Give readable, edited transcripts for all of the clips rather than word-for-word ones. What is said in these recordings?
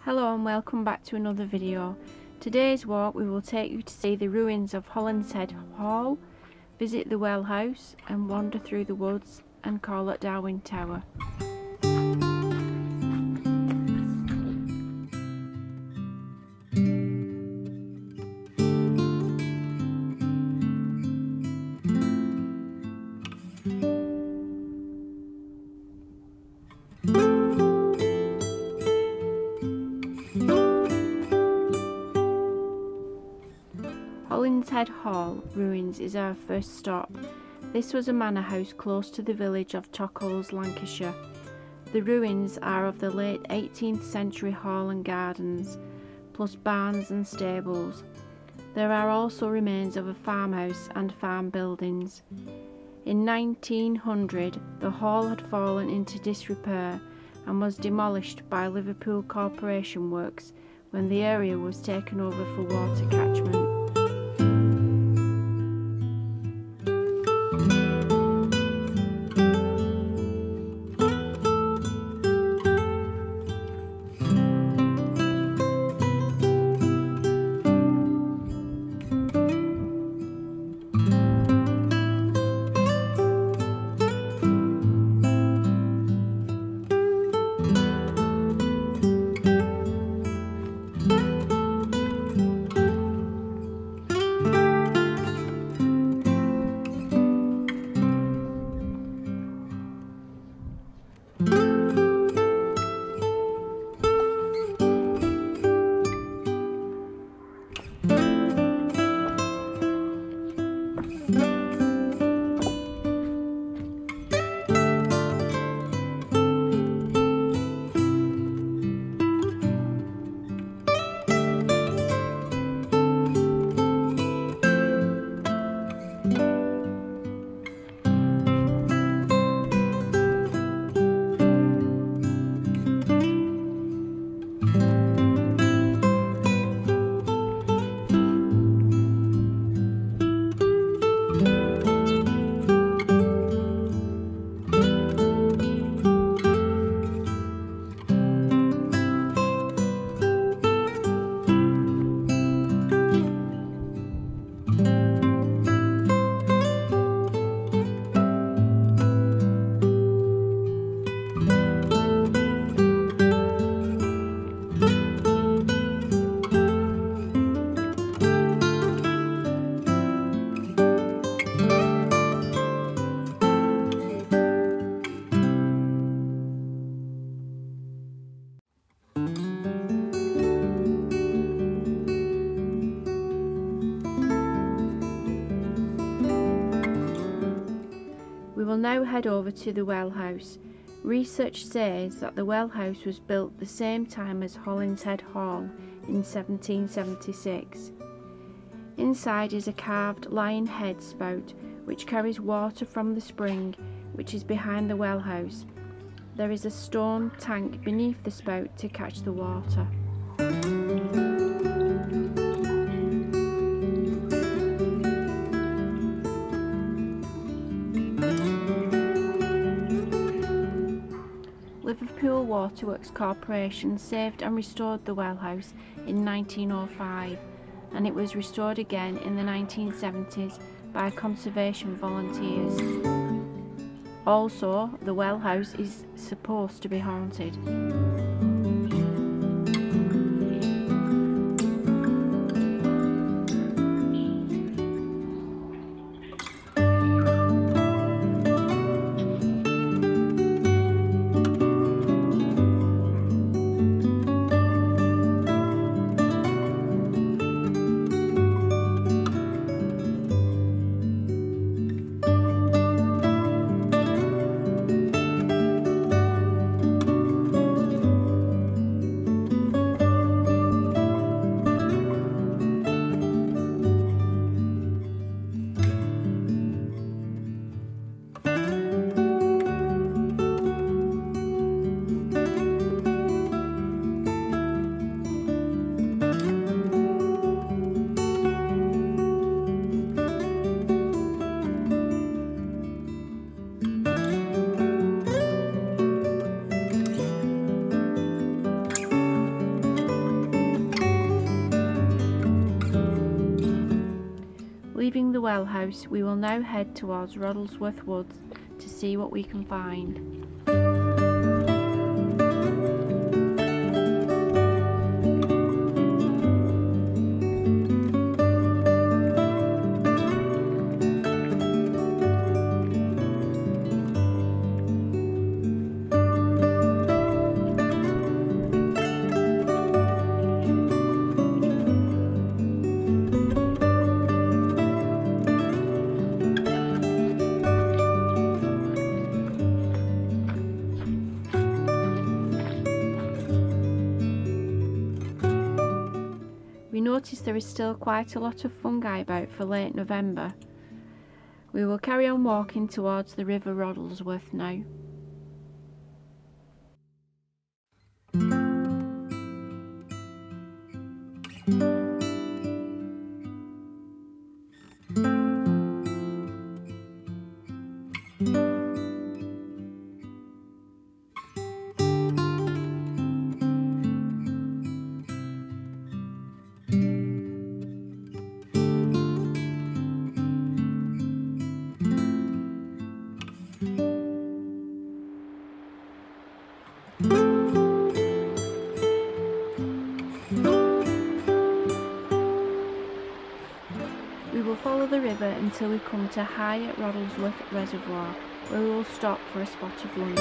Hello and welcome back to another video. Today's walk we will take you to see the ruins of Hollinshead Hall, visit the well house and wander through the woods and call at Darwen Tower. Hollinshead Hall ruins is our first stop. This was a manor house close to the village of Tockholes, Lancashire. The ruins are of the late 18th century hall and gardens, plus barns and stables. There are also remains of a farmhouse and farm buildings. In 1900, the hall had fallen into disrepair and was demolished by Liverpool Corporation Works when the area was taken over for water catchment. We will now head over to the well house. Research says that the well house was built the same time as Hollinshead Hall in 1776. Inside is a carved lion head spout which carries water from the spring which is behind the well house. There is a stone tank beneath the spout to catch the water. Liverpool Waterworks Corporation saved and restored the well house in 1905, and it was restored again in the 1970s by conservation volunteers. Also, the well house is supposed to be haunted. well house, we will now head towards Roddlesworth Woods to see what we can find. We notice there is still quite a lot of fungi about for late November. We will carry on walking towards the River Roddlesworth now. We will follow the river until we come to High at Roddlesworth Reservoir, where we will stop for a spot of lunch.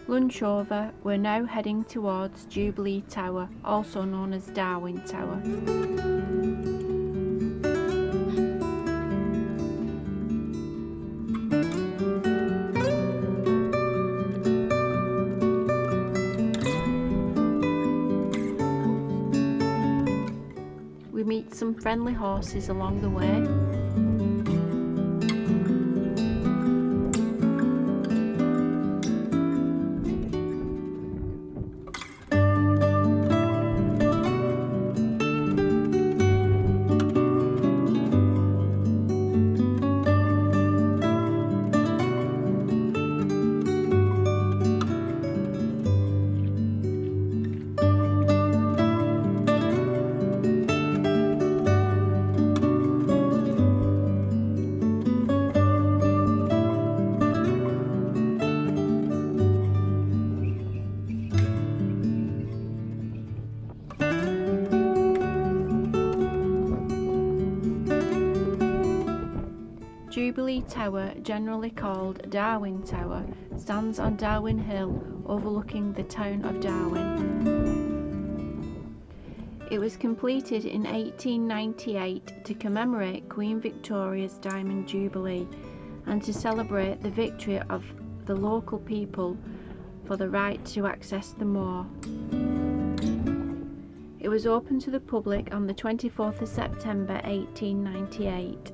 Lunch over, we're now heading towards Jubilee Tower, also known as Darwen Tower. We meet some friendly horses along the way. Jubilee Tower, generally called Darwen Tower, stands on Darwen Hill overlooking the town of Darwen. It was completed in 1898 to commemorate Queen Victoria's Diamond Jubilee and to celebrate the victory of the local people for the right to access the moor. It was opened to the public on the 24th of September 1898.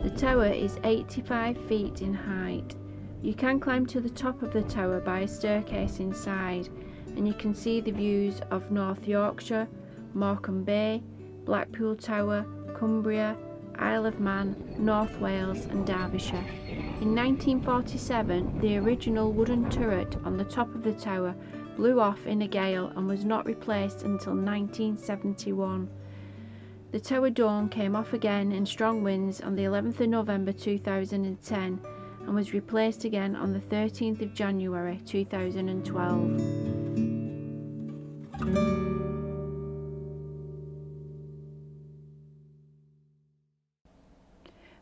The tower is 85 feet in height. You can climb to the top of the tower by a staircase inside, and you can see the views of North Yorkshire, Morecambe Bay, Blackpool Tower, Cumbria, Isle of Man, North Wales and Derbyshire. In 1947, the original wooden turret on the top of the tower blew off in a gale and was not replaced until 1971. The tower dome came off again in strong winds on the 11th of November 2010 and was replaced again on the 13th of January 2012.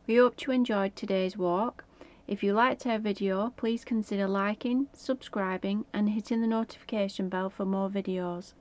We hope you enjoyed today's walk. If you liked our video, please consider liking, subscribing and hitting the notification bell for more videos.